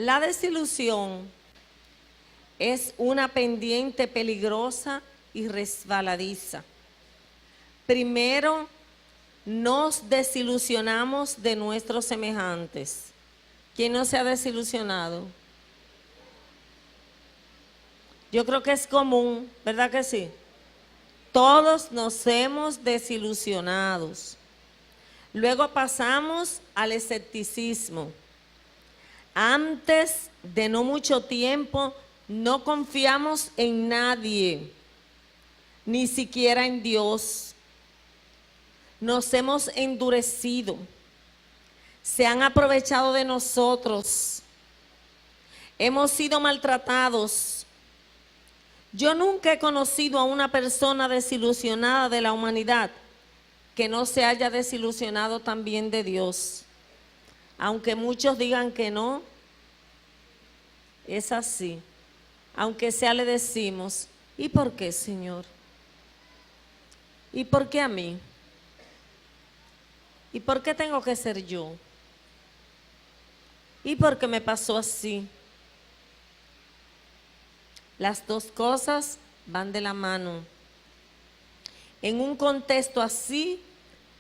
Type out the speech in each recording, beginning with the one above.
La desilusión es una pendiente peligrosa y resbaladiza. Primero, nos desilusionamos de nuestros semejantes. ¿Quién no se ha desilusionado? Yo creo que es común, ¿verdad que sí? Todos nos hemos desilusionado. Luego pasamos al escepticismo. Antes de no mucho tiempo, no confiamos en nadie, ni siquiera en Dios. Nos hemos endurecido. Se han aprovechado de nosotros. Hemos sido maltratados. Yo nunca he conocido a una persona desilusionada de la humanidad que no se haya desilusionado también de Dios. Aunque muchos digan que no, es así. Aunque sea le decimos, ¿y por qué, Señor? ¿Y por qué a mí? ¿Y por qué tengo que ser yo? ¿Y por qué me pasó así? Las dos cosas van de la mano. En un contexto así,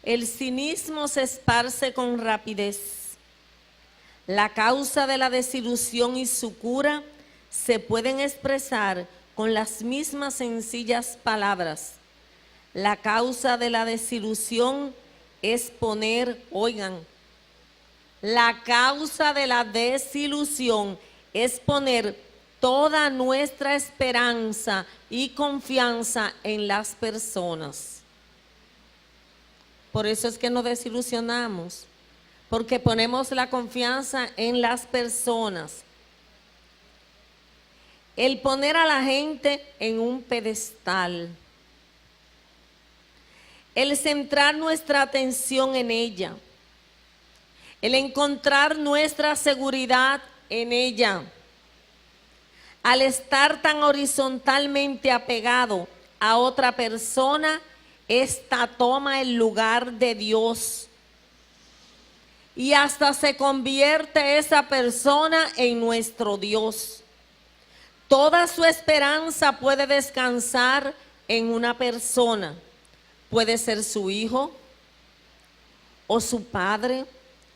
el cinismo se esparce con rapidez. La causa de la desilusión y su cura se pueden expresar con las mismas sencillas palabras. La causa de la desilusión es poner, oigan, la causa de la desilusión es poner toda nuestra esperanza y confianza en las personas. Por eso es que nos desilusionamos, porque ponemos la confianza en las personas. El poner a la gente en un pedestal. El centrar nuestra atención en ella. El encontrar nuestra seguridad en ella. Al estar tan horizontalmente apegado a otra persona, esta toma el lugar de Dios. Y hasta se convierte esa persona en nuestro Dios. Toda su esperanza puede descansar en una persona. Puede ser su hijo, o su padre,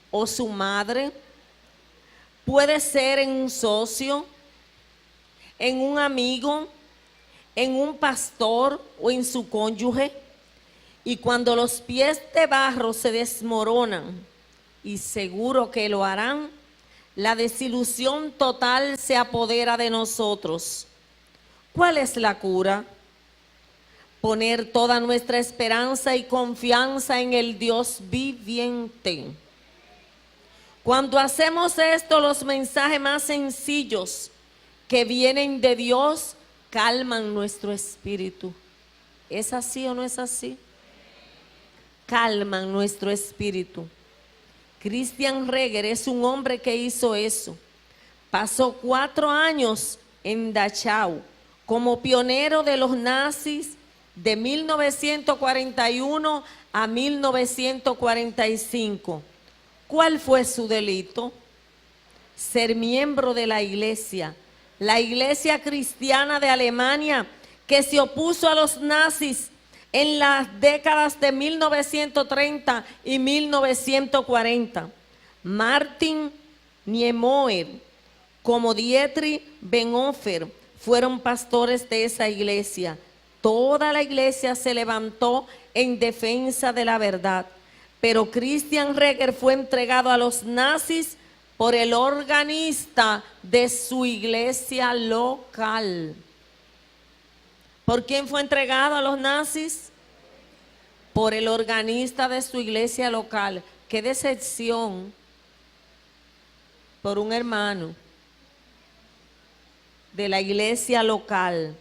o su madre. Puede ser en un socio, en un amigo, en un pastor o en su cónyuge. Y cuando los pies de barro se desmoronan, y seguro que lo harán, la desilusión total se apodera de nosotros. ¿Cuál es la cura? Poner toda nuestra esperanza y confianza en el Dios viviente. Cuando hacemos esto, los mensajes más sencillos que vienen de Dios calman nuestro espíritu. ¿Es así o no es así? Calman nuestro espíritu. Christian Reger es un hombre que hizo eso. Pasó 4 años en Dachau como pionero de los nazis de 1941 a 1945. ¿Cuál fue su delito? Ser miembro de la iglesia cristiana de Alemania, que se opuso a los nazis en las décadas de 1930 y 1940. Martin Niemöller, como Dietrich Bonhoeffer, fueron pastores de esa iglesia. Toda la iglesia se levantó en defensa de la verdad, pero Christian Reger fue entregado a los nazis por el organista de su iglesia local. ¿Por quién fue entregado a los nazis? Por el organista de su iglesia local. ¡Qué decepción! Por un hermano de la iglesia local.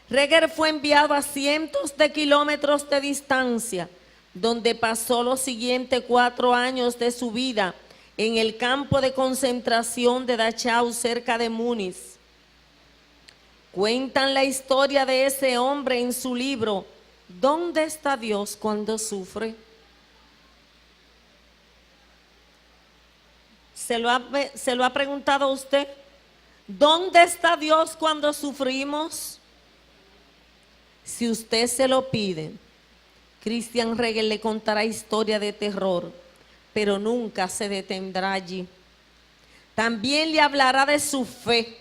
Reger fue enviado a cientos de kilómetros de distancia, donde pasó los siguientes 4 años de su vida en el campo de concentración de Dachau, cerca de Múnich. Cuentan la historia de ese hombre en su libro, ¿Dónde está Dios cuando sufre? ¿Se lo ha preguntado usted? ¿Dónde está Dios cuando sufrimos? Si usted se lo pide, Christian Regel le contará historia de terror, pero nunca se detendrá allí. También le hablará de su fe,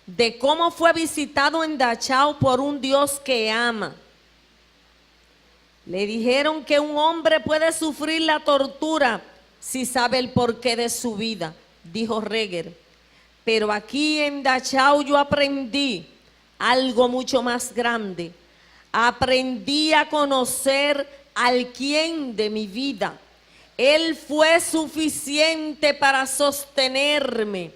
de cómo fue visitado en Dachau por un Dios que ama. Le dijeron que un hombre puede sufrir la tortura si sabe el porqué de su vida, dijo Regel. Pero aquí en Dachau yo aprendí algo mucho más grande. Aprendí a conocer al quien de mi vida. Él fue suficiente para sostenerme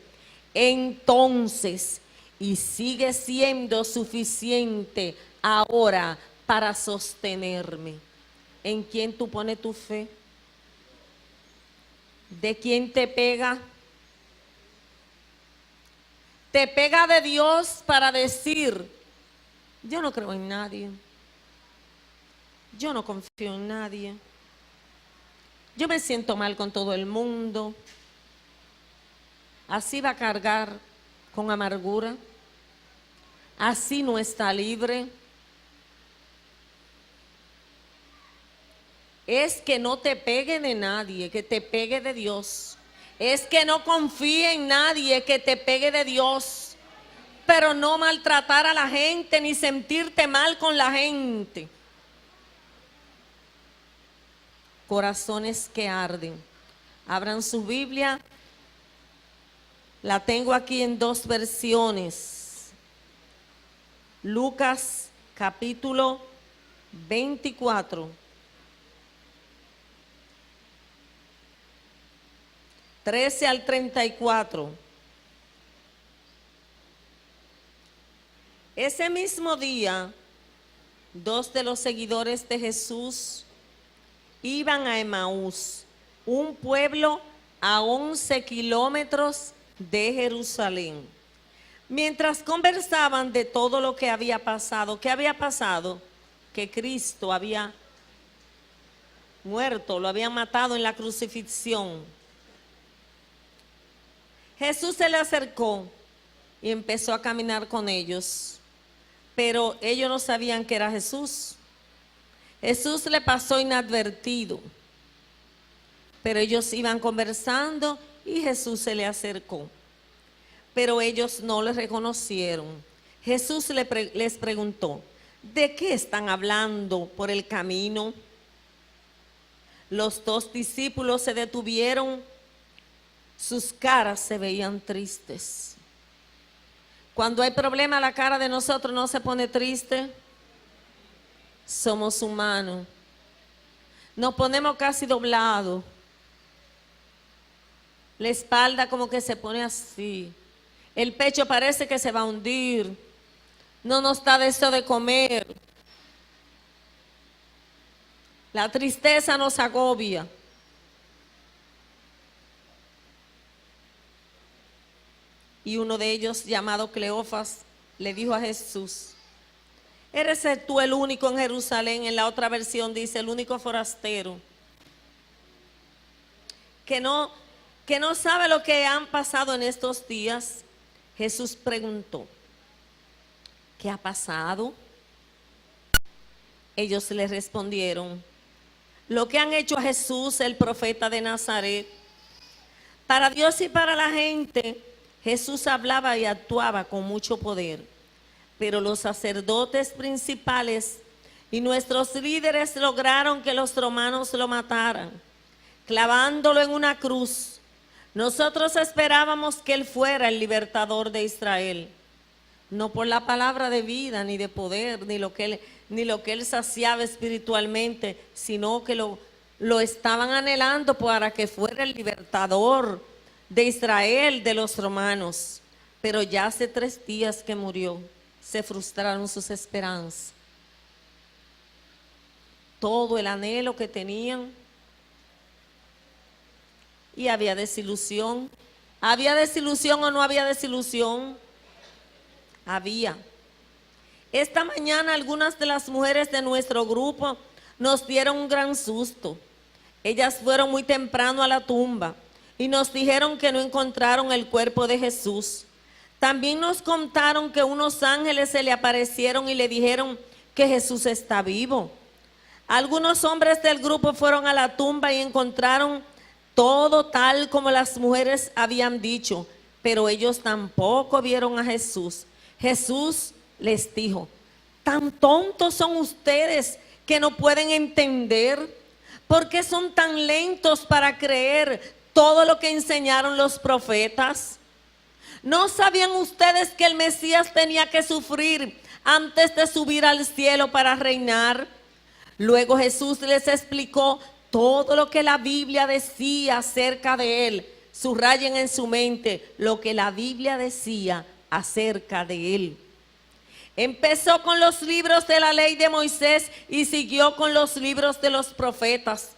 entonces y sigue siendo suficiente ahora para sostenerme. ¿En quién tú pones tu fe? ¿De quién te pega? Te pega de Dios para decir, yo no creo en nadie, yo no confío en nadie, yo me siento mal con todo el mundo. Así va a cargar con amargura, así no está libre. Es que no te pegue de nadie, que te pegue de Dios. Es que no confíe en nadie, que te pegue de Dios. Pero no maltratar a la gente ni sentirte mal con la gente. Corazones que arden. Abran su Biblia. La tengo aquí en dos versiones. Lucas capítulo 24. 13 al 34. Ese mismo día, dos de los seguidores de Jesús iban a Emaús, un pueblo a 11 kilómetros de Jerusalén. Mientras conversaban de todo lo que había pasado, ¿qué había pasado? Que Cristo había muerto, lo habían matado en la crucifixión. Jesús se le acercó y empezó a caminar con ellos, pero ellos no sabían que era Jesús. Jesús le pasó inadvertido, pero ellos iban conversando y Jesús se le acercó, pero ellos no le reconocieron. Jesús les preguntó, ¿de qué están hablando por el camino? Los dos discípulos se detuvieron. Sus caras se veían tristes. Cuando hay problema, la cara de nosotros no se pone triste. Somos humanos. Nos ponemos casi doblados. La espalda como que se pone así. El pecho parece que se va a hundir. No nos da deseo de comer. La tristeza nos agobia. Y uno de ellos, llamado Cleofas, le dijo a Jesús, ¿eres tú el único en Jerusalén? En la otra versión dice, el único forastero, que no sabe lo que han pasado en estos días. Jesús preguntó, ¿qué ha pasado? Ellos le respondieron, lo que han hecho a Jesús, el profeta de Nazaret. Para Dios y para la gente, Jesús hablaba y actuaba con mucho poder, pero los sacerdotes principales y nuestros líderes lograron que los romanos lo mataran, clavándolo en una cruz. Nosotros esperábamos que Él fuera el libertador de Israel, no por la palabra de vida, ni de poder, ni lo que Él saciaba espiritualmente, sino que lo estaban anhelando para que fuera el libertador de Israel, de los romanos. Pero ya hace 3 días que murió, se frustraron sus esperanzas. Todo el anhelo que tenían, y había desilusión. ¿Había desilusión o no había desilusión? Había. Esta mañana algunas de las mujeres de nuestro grupo nos dieron un gran susto. Ellas fueron muy temprano a la tumba y nos dijeron que no encontraron el cuerpo de Jesús. También nos contaron que unos ángeles se le aparecieron y le dijeron que Jesús está vivo. Algunos hombres del grupo fueron a la tumba y encontraron todo tal como las mujeres habían dicho, pero ellos tampoco vieron a Jesús. Jesús les dijo: ¿tan tontos son ustedes que no pueden entender? ¿Por qué son tan lentos para creer todo lo que enseñaron los profetas? ¿No sabían ustedes que el Mesías tenía que sufrir antes de subir al cielo para reinar? Luego Jesús les explicó todo lo que la Biblia decía acerca de él. Subrayen en su mente lo que la Biblia decía acerca de él. Empezó con los libros de la ley de Moisés y siguió con los libros de los profetas.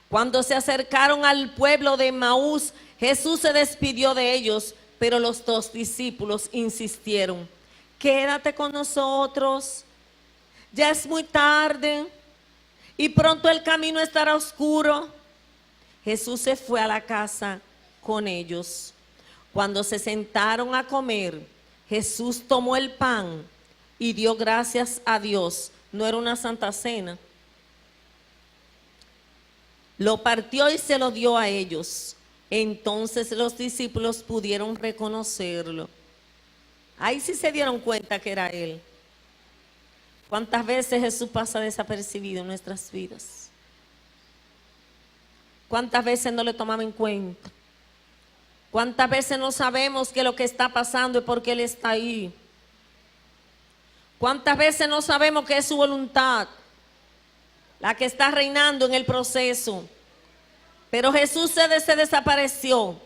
Cuando se acercaron al pueblo de Emaús, Jesús se despidió de ellos, pero los dos discípulos insistieron: quédate con nosotros, ya es muy tarde y pronto el camino estará oscuro. Jesús se fue a la casa con ellos. Cuando se sentaron a comer, Jesús tomó el pan y dio gracias a Dios. No era una santa cena. Lo partió y se lo dio a ellos. Entonces los discípulos pudieron reconocerlo. Ahí sí se dieron cuenta que era él. ¿Cuántas veces Jesús pasa desapercibido en nuestras vidas? ¿Cuántas veces no le tomamos en cuenta? ¿Cuántas veces no sabemos que lo que está pasando es porque Él está ahí? ¿Cuántas veces no sabemos que es su voluntad la que está reinando en el proceso? Pero Jesús se desapareció.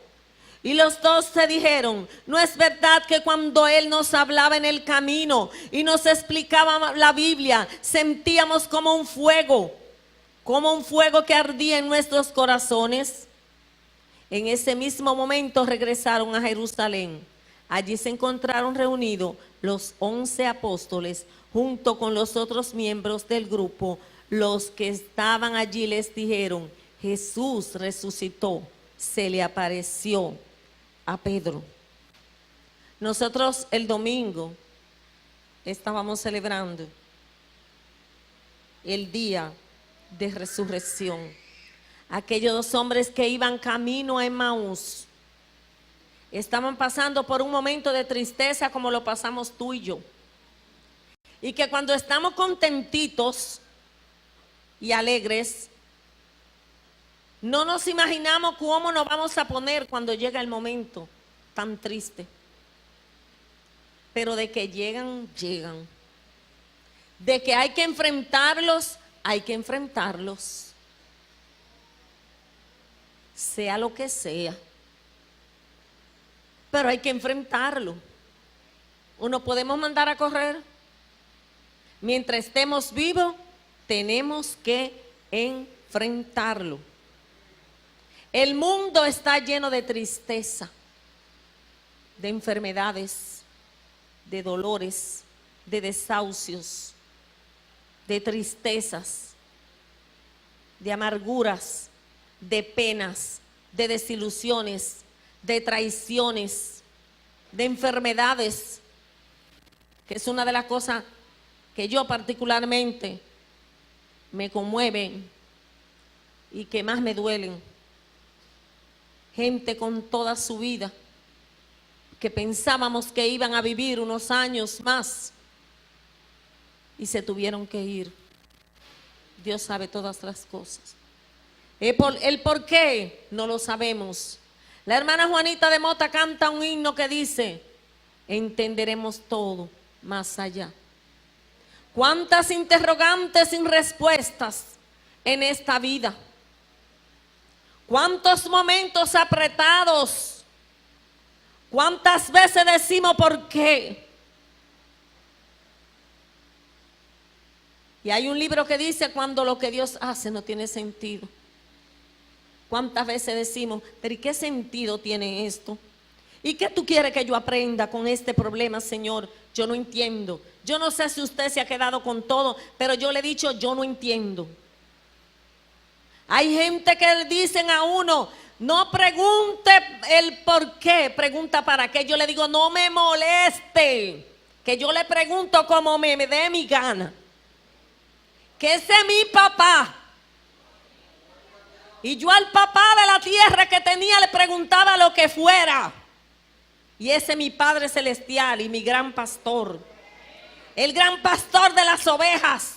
Y los dos se dijeron: no es verdad que cuando Él nos hablaba en el camino y nos explicaba la Biblia, sentíamos como un fuego que ardía en nuestros corazones. En ese mismo momento regresaron a Jerusalén. Allí se encontraron reunidos los 11 apóstoles junto con los otros miembros del grupo. Los que estaban allí les dijeron: Jesús resucitó, se le apareció a Pedro. Nosotros el domingo estábamos celebrando el día de resurrección. Aquellos dos hombres que iban camino a Emaús estaban pasando por un momento de tristeza como lo pasamos tú y yo. Y que cuando estamos contentitos y alegres, no nos imaginamos cómo nos vamos a poner cuando llega el momento tan triste. Pero de que llegan, llegan. De que hay que enfrentarlos, hay que enfrentarlos. Sea lo que sea. Pero hay que enfrentarlo. ¿O no podemos mandar a correr? Mientras estemos vivos, tenemos que enfrentarlo. El mundo está lleno de tristeza, de enfermedades, de dolores, de desahucios, de tristezas, de amarguras, de penas, de desilusiones, de traiciones, de enfermedades, que es una de las cosas que yo particularmente me conmueven y que más me duelen. Gente con toda su vida que pensábamos que iban a vivir unos años más y se tuvieron que ir. Dios sabe todas las cosas. El por qué no lo sabemos. La hermana Juanita de Mota canta un himno que dice: entenderemos todo más allá. ¿Cuántas interrogantes sin respuestas en esta vida? ¿Cuántos momentos apretados? ¿Cuántas veces decimos por qué? Y hay un libro que dice: cuando lo que Dios hace no tiene sentido. ¿Cuántas veces decimos: pero ¿y qué sentido tiene esto? ¿Y qué tú quieres que yo aprenda con este problema, Señor? Yo no entiendo. Yo no sé si usted se ha quedado con todo, pero yo le he dicho: yo no entiendo. Hay gente que le dicen a uno: No pregunte el por qué, pregunta para qué. Yo le digo, no me moleste, que yo le pregunto como me dé mi gana. Que ese es mi papá. Y yo al papá de la tierra que tenía le preguntaba lo que fuera. Y ese es mi Padre Celestial y mi gran pastor. El gran pastor de las ovejas.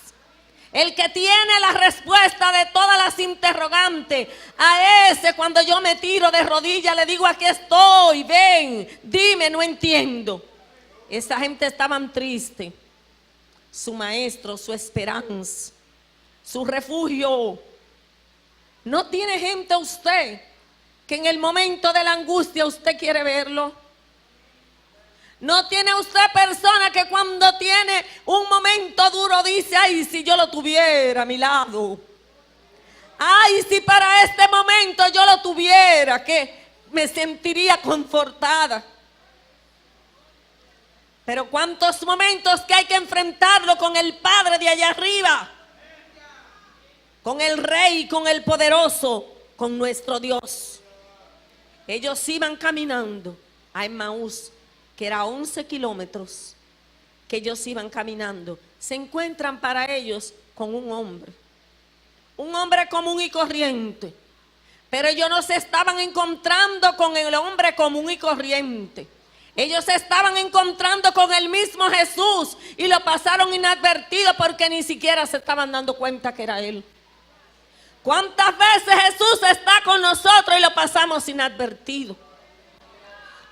El que tiene la respuesta de todas las interrogantes. A ese cuando yo me tiro de rodillas le digo, aquí estoy, ven, dime, no entiendo. Esa gente estaban triste. Su maestro, su esperanza, su refugio. ¿No tiene gente usted que en el momento de la angustia usted quiere verlo? ¿No tiene usted persona que cuando tiene un momento duro dice, ay, si yo lo tuviera a mi lado? Ay, si para este momento yo lo tuviera, que me sentiría confortada. Pero cuántos momentos que hay que enfrentarlo con el Padre de allá arriba, con el Rey, con el poderoso, con nuestro Dios. Ellos iban caminando a Emmaús, que era 11 kilómetros, que ellos iban caminando. Se encuentran para ellos con un hombre común y corriente. Pero ellos no se estaban encontrando con el hombre común y corriente. Ellos se estaban encontrando con el mismo Jesús y lo pasaron inadvertido porque ni siquiera se estaban dando cuenta que era Él. ¿Cuántas veces Jesús está con nosotros y lo pasamos inadvertido?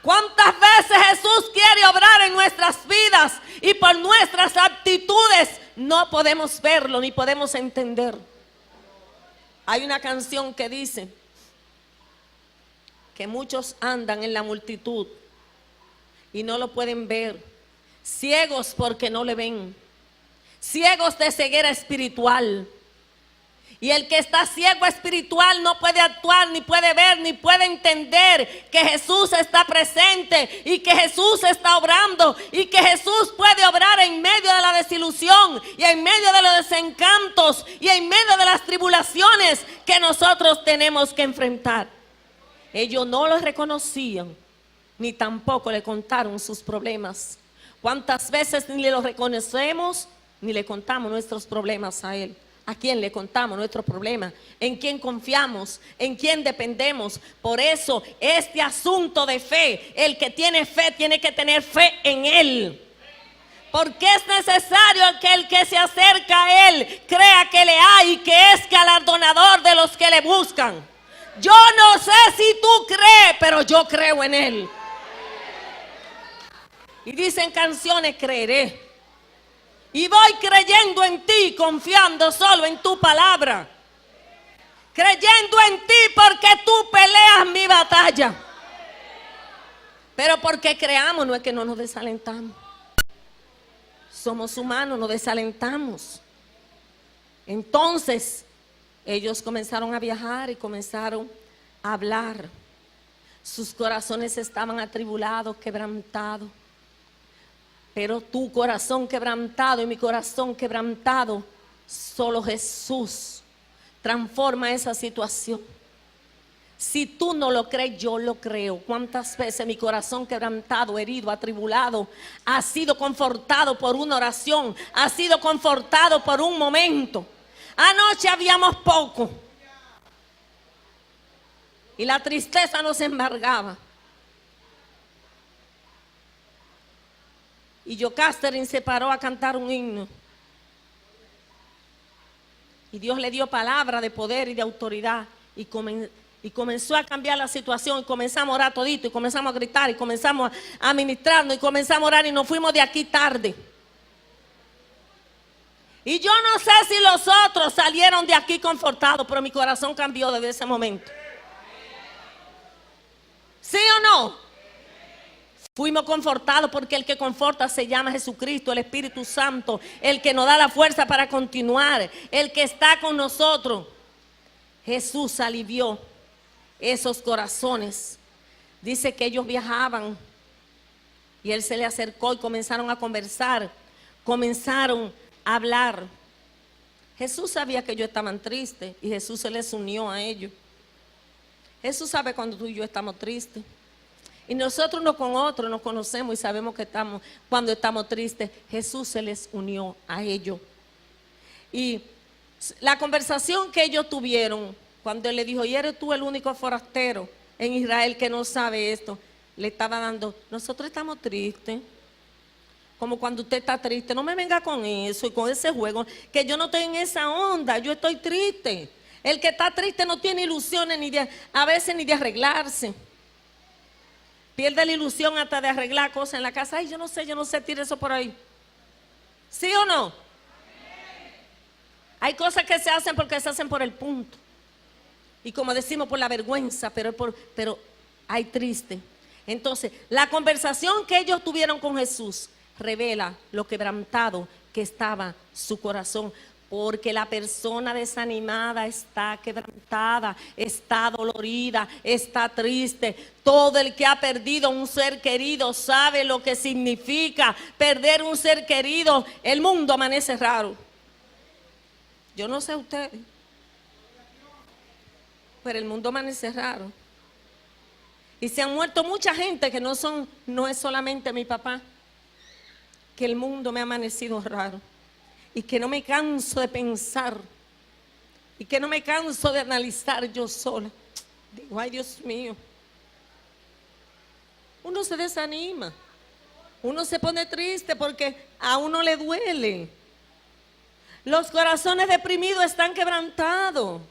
¿Cuántas veces Jesús quiere obrar en nuestras vidas y por nuestras actitudes no podemos verlo ni podemos entender? Hay una canción que dice que muchos andan en la multitud y no lo pueden ver, ciegos porque no le ven, ciegos de ceguera espiritual. Y el que está ciego espiritual no puede actuar, ni puede ver, ni puede entender que Jesús está presente y que Jesús está obrando y que Jesús puede obrar en medio de la desilusión y en medio de los desencantos y en medio de las tribulaciones que nosotros tenemos que enfrentar. Ellos no lo reconocían, ni tampoco le contaron sus problemas. ¿Cuántas veces ni le lo reconocemos, ni le contamos nuestros problemas a Él? ¿A quién le contamos nuestros problemas? ¿En quién confiamos? ¿En quién dependemos? Por eso este asunto de fe, el que tiene fe tiene que tener fe en Él. Porque es necesario que el que se acerca a Él crea que le hay y que es galardonador de los que le buscan. Yo no sé si tú crees, pero yo creo en Él. Y dicen canciones, creeré. Y voy creyendo en ti, confiando solo en tu palabra. Creyendo en ti porque tú peleas mi batalla. Pero porque creamos, no es que no nos desalentamos. Somos humanos, nos desalentamos. Entonces, ellos comenzaron a viajar y comenzaron a hablar. Sus corazones estaban atribulados, quebrantados. Pero tu corazón quebrantado y mi corazón quebrantado, solo Jesús transforma esa situación. Si tú no lo crees, yo lo creo. ¿Cuántas veces mi corazón quebrantado, herido, atribulado, ha sido confortado por una oración, ha sido confortado por un momento? Anoche habíamos poco y la tristeza nos embargaba. Y Catherine se paró a cantar un himno. Y Dios le dio palabra de poder y de autoridad. Y comenzó a cambiar la situación. Y comenzamos a orar todito. Y comenzamos a gritar. Y comenzamos a ministrarnos. Y comenzamos a orar. Y nos fuimos de aquí tarde. Y yo no sé si los otros salieron de aquí confortados. Pero mi corazón cambió desde ese momento. ¿Sí o no? Fuimos confortados porque el que conforta se llama Jesucristo, el Espíritu Santo, el que nos da la fuerza para continuar, el que está con nosotros. Jesús alivió esos corazones. Dice que ellos viajaban y Él se le acercó y comenzaron a conversar, comenzaron a hablar. Jesús sabía que ellos estaban tristes y Jesús se les unió a ellos. Jesús sabe cuando tú y yo estamos tristes. Y nosotros unos con otros nos conocemos y sabemos que cuando estamos tristes. Jesús se les unió a ellos. Y la conversación que ellos tuvieron, cuando él le dijo, y eres tú el único forastero en Israel que no sabe esto, le estaba dando, nosotros estamos tristes. Como cuando usted está triste, no me venga con eso y con ese juego, que yo no estoy en esa onda, yo estoy triste. El que está triste no tiene ilusiones a veces ni de arreglarse. Pierde la ilusión hasta de arreglar cosas en la casa. Ay, yo no sé, tire eso por ahí. ¿Sí o no? Hay cosas que se hacen porque se hacen por el punto. Y como decimos, por la vergüenza, pero hay triste. Entonces, la conversación que ellos tuvieron con Jesús revela lo quebrantado que estaba su corazón. Porque la persona desanimada está quebrantada, está dolorida, está triste. Todo el que ha perdido un ser querido sabe lo que significa perder un ser querido. El mundo amanece raro. Yo no sé ustedes, pero el mundo amanece raro. Y se han muerto mucha gente que no es solamente mi papá, que el mundo me ha amanecido raro. Y que no me canso de pensar, y que no me canso de analizar yo sola. Digo, ay Dios mío, uno se desanima, uno se pone triste porque a uno le duele. Los corazones deprimidos están quebrantados,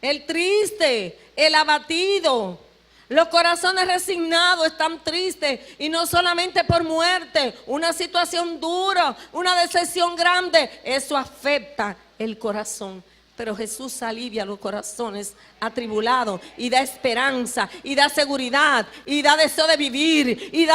el triste, el abatido. Los corazones resignados están tristes, y no solamente por muerte, una situación dura, una decepción grande, eso afecta el corazón. Pero Jesús alivia los corazones atribulados y da esperanza y da seguridad y da deseo de vivir y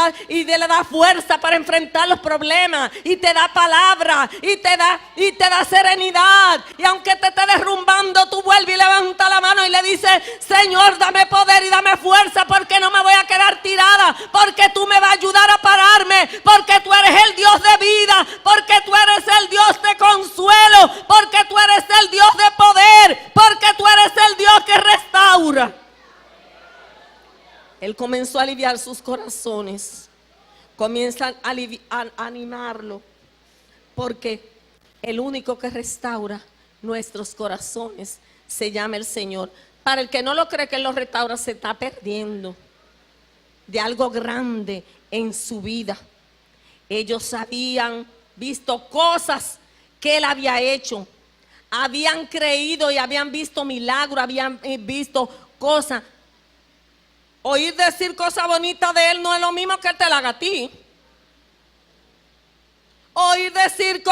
le da fuerza para enfrentar los problemas y te da palabra y te da serenidad. Y aunque te esté derrumbando, tú vuelves y levanta la mano y le dices, Señor, dame poder y dame fuerza, porque no me voy a quedar tirada, porque tú me vas a ayudar a pararme, porque tú eres el Dios de vida, porque tú eres el Dios de consuelo, porque tú eres el Dios de poder, porque tú eres el Dios que restaura. Él comenzó a aliviar sus corazones, comienza a animarlo, porque el único que restaura nuestros corazones se llama el Señor. Para el que no lo cree que Él lo restaura, se está perdiendo de algo grande en su vida. Ellos habían visto cosas que Él había hecho, habían creído y habían visto milagros, habían visto cosas. Oír decir cosas bonitas de Él no es lo mismo que te la haga a ti. Oír decir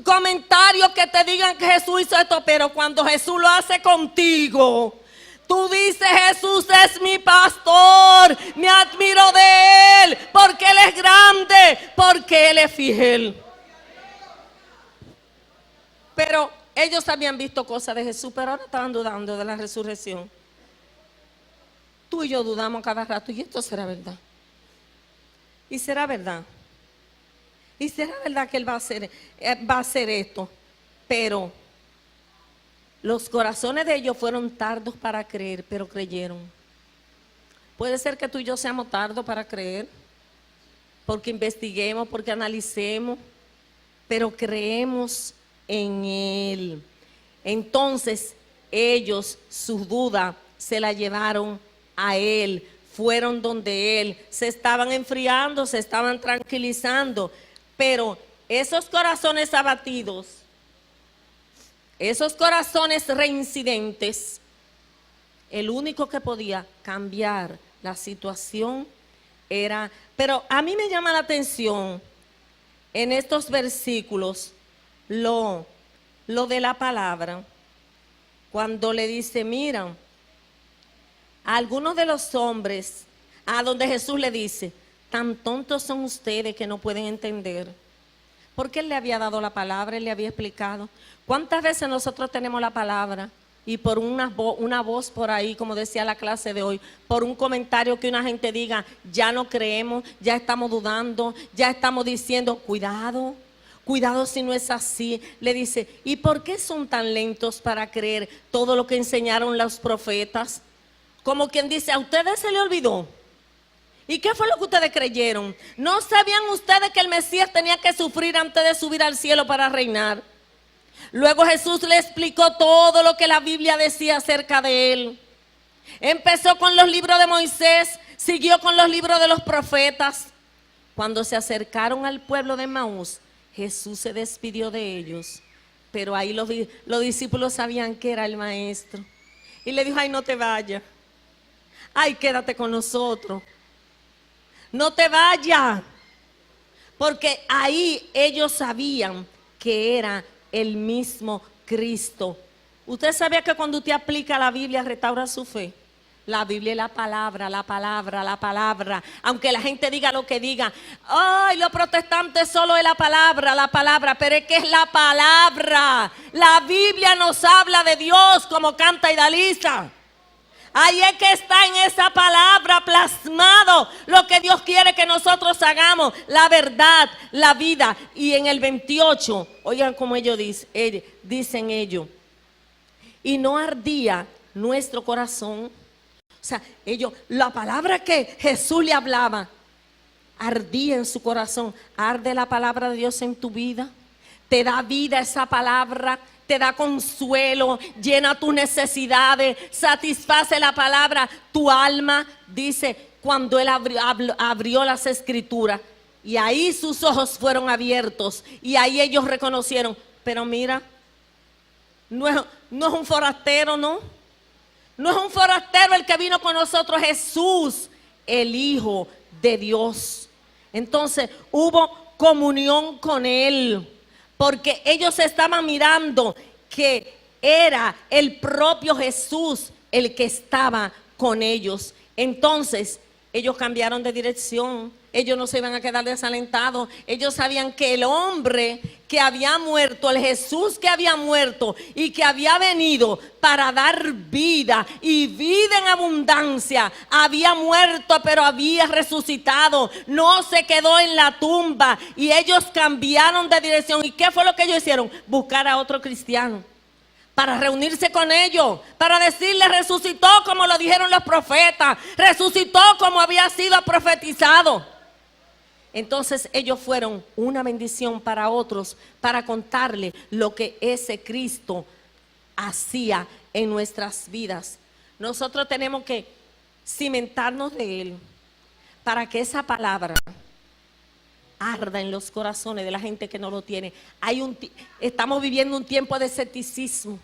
comentarios que te digan que Jesús hizo esto, pero cuando Jesús lo hace contigo, tú dices, Jesús es mi pastor, me admiro de Él, porque Él es grande, porque Él es fiel. Pero ellos habían visto cosas de Jesús, pero ahora estaban dudando de la resurrección. Tú y yo dudamos cada rato, y esto será verdad. Y será verdad. Y será verdad que Él va a hacer esto. Pero los corazones de ellos fueron tardos para creer, pero creyeron. Puede ser que tú y yo seamos tardos para creer, porque investiguemos, porque analicemos, pero creemos en Él. Entonces ellos, sus dudas se la llevaron a Él, fueron donde Él, se estaban enfriando, se estaban tranquilizando, pero esos corazones abatidos, esos corazones reincidentes, el único que podía cambiar la situación era, pero a mí me llama la atención en estos versículos lo de la palabra, cuando le dice, mira, a algunos de los hombres, a donde Jesús le dice, tan tontos son ustedes que no pueden entender. Porque Él le había dado la palabra, Él le había explicado. ¿Cuántas veces nosotros tenemos la palabra y por una voz por ahí, como decía la clase de hoy, por un comentario que una gente diga, ya no creemos, ya estamos dudando, ya estamos diciendo, cuidado, cuidado si no es así? Le dice, ¿y por qué son tan lentos para creer todo lo que enseñaron los profetas? Como quien dice, ¿a ustedes se les olvidó? ¿Y qué fue lo que ustedes creyeron? ¿No sabían ustedes que el Mesías tenía que sufrir antes de subir al cielo para reinar? Luego Jesús le explicó todo lo que la Biblia decía acerca de él. Empezó con los libros de Moisés, siguió con los libros de los profetas. Cuando se acercaron al pueblo de Maús, Jesús se despidió de ellos. Pero ahí los discípulos sabían que era el maestro. Y le dijo, ay, no te vayas. Ay, quédate con nosotros. No te vayas. Porque ahí ellos sabían que era el mismo Cristo. ¿Usted sabía que cuando usted aplica la Biblia restaura su fe? La Biblia es la palabra, la palabra, la palabra. Aunque la gente diga lo que diga. Ay, los protestantes solo es la palabra. Pero es que es la palabra. La Biblia nos habla de Dios como canta Idalisa. Ahí es que está en esa palabra plasmado lo que Dios quiere que nosotros hagamos. La verdad, la vida. Y en el 28, oigan como ellos dicen ellos. Y no ardía nuestro corazón. O sea, la palabra que Jesús le hablaba, ardía en su corazón. ¿Arde la palabra de Dios en tu vida? ¿Te da vida esa palabra? ¿Te da consuelo? ¿Llena tus necesidades? ¿Satisface la palabra tu alma? Dice, cuando él abrió las escrituras, y ahí sus ojos fueron abiertos, y ahí ellos reconocieron, pero mira, no es un forastero, ¿no? No es un forastero el que vino con nosotros, Jesús, el Hijo de Dios. Entonces hubo comunión con Él, porque ellos estaban mirando que era el propio Jesús el que estaba con ellos. Entonces ellos cambiaron de dirección. Ellos no se iban a quedar desalentados. Ellos sabían que el hombre que había muerto, el Jesús que había muerto y que había venido para dar vida y vida en abundancia, había muerto pero había resucitado. No se quedó en la tumba y ellos cambiaron de dirección. ¿Y qué fue lo que ellos hicieron? Buscar a otro cristiano para reunirse con ellos, para decirles, resucitó como lo dijeron los profetas, resucitó como había sido profetizado. Entonces ellos fueron una bendición para otros, para contarle lo que ese Cristo hacía en nuestras vidas. Nosotros tenemos que cimentarnos de Él para que esa palabra arda en los corazones de la gente que no lo tiene. Estamos viviendo un tiempo de escepticismo,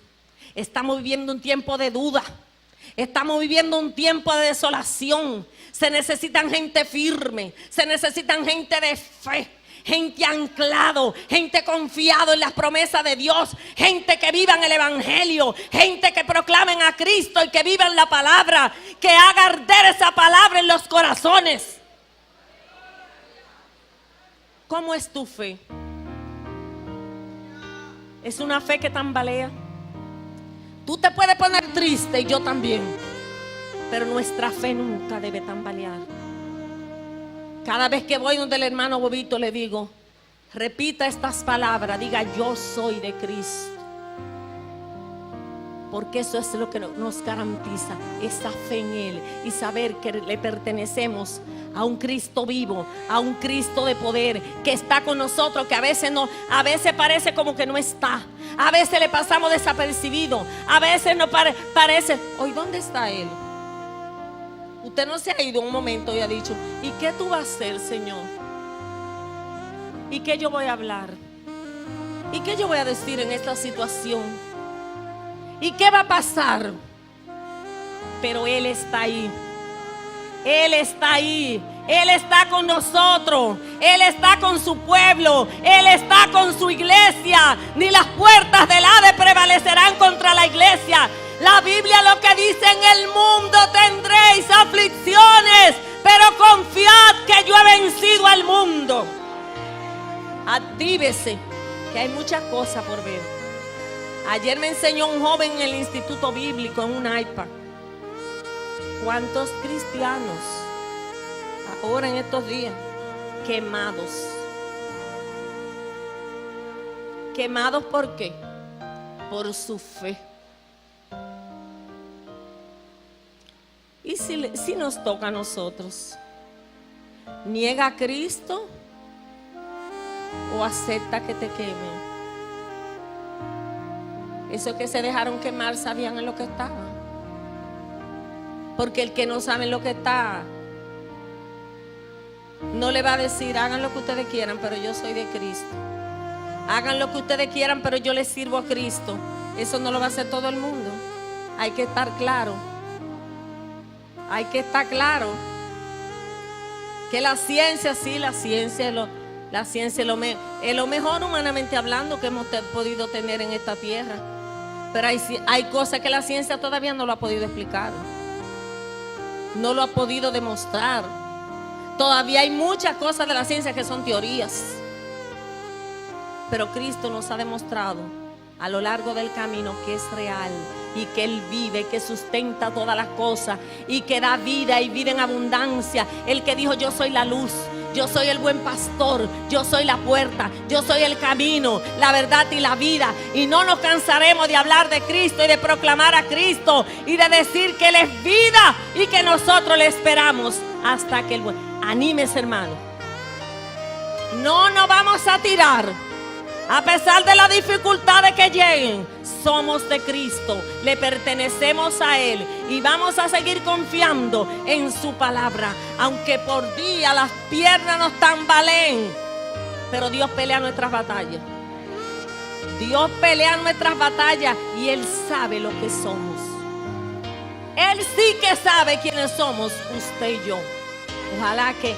estamos viviendo un tiempo de duda, estamos viviendo un tiempo de desolación. Se necesitan gente firme, se necesitan gente de fe, gente anclado, gente confiado en las promesas de Dios, gente que viva en el Evangelio, gente que proclamen a Cristo y que vivan la palabra, que haga arder esa palabra en los corazones. ¿Cómo es tu fe? ¿Es una fe que tambalea? Tú te puedes poner triste y yo también, pero nuestra fe nunca debe tambalear. Cada vez que voy donde el hermano Bobito le digo, repita estas palabras, diga yo soy de Cristo. Porque eso es lo que nos garantiza esa fe en Él y saber que le pertenecemos a un Cristo vivo, a un Cristo de poder que está con nosotros, que a veces parece como que no está, a veces le pasamos desapercibido, a veces nos parece, hoy ¿dónde está Él? Usted no se ha ido un momento y ha dicho, ¿y qué tú vas a hacer, Señor? ¿Y qué yo voy a hablar? ¿Y qué yo voy a decir en esta situación? ¿Y qué va a pasar? Pero Él está ahí. Él está ahí. Él está con nosotros. Él está con su pueblo. Él está con su iglesia. Ni las puertas del Hades prevalecerán contra la iglesia. La Biblia lo que dice: en el mundo tendréis aflicciones, pero confiad que yo he vencido al mundo. Actívese, que hay muchas cosas por ver. Ayer me enseñó un joven en el instituto bíblico en un iPad. ¿Cuántos cristianos ahora en estos días quemados? ¿Quemados por qué? Por su fe. ¿y si nos toca a nosotros? ¿Niega a Cristo o acepta que te quemen? Esos que se dejaron quemar sabían en lo que estaban. Porque el que no sabe en lo que está, no le va a decir, hagan lo que ustedes quieran, pero yo soy de Cristo. Hagan lo que ustedes quieran, pero yo les sirvo a Cristo. Eso no lo va a hacer todo el mundo. Hay que estar claro. Hay que estar claro. Que la ciencia, sí, la ciencia es lo mejor humanamente hablando que hemos podido tener en esta tierra. Pero hay cosas que la ciencia todavía no lo ha podido explicar. No lo ha podido demostrar. Todavía hay muchas cosas de la ciencia que son teorías. Pero Cristo nos ha demostrado a lo largo del camino que es real y que Él vive, que sustenta todas las cosas y que da vida y vida en abundancia. El que dijo: yo soy la luz, yo soy el buen pastor, yo soy la puerta, yo soy el camino, la verdad y la vida. Y no nos cansaremos de hablar de Cristo y de proclamar a Cristo y de decir que Él es vida y que nosotros le esperamos hasta que Él vuelva. Anímese, hermano. No nos vamos a tirar. A pesar de las dificultades que lleguen, somos de Cristo, le pertenecemos a Él y vamos a seguir confiando en su palabra. Aunque por día las piernas nos tambaleen, pero Dios pelea nuestras batallas. Dios pelea nuestras batallas y Él sabe lo que somos. Él sí que sabe quiénes somos, usted y yo. Ojalá que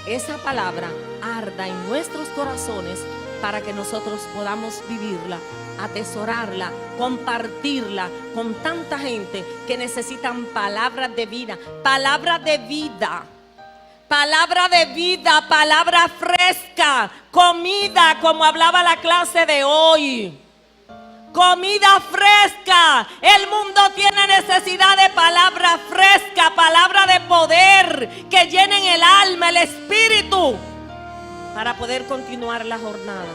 esa palabra arda en nuestros corazones para que nosotros podamos vivirla, atesorarla, compartirla con tanta gente que necesitan palabras de vida, palabras de vida, palabra de vida, palabra fresca, comida, como hablaba la clase de hoy. Comida fresca. El mundo tiene necesidad de palabra fresca, palabra de poder que llenen el alma, el espíritu, para poder continuar la jornada.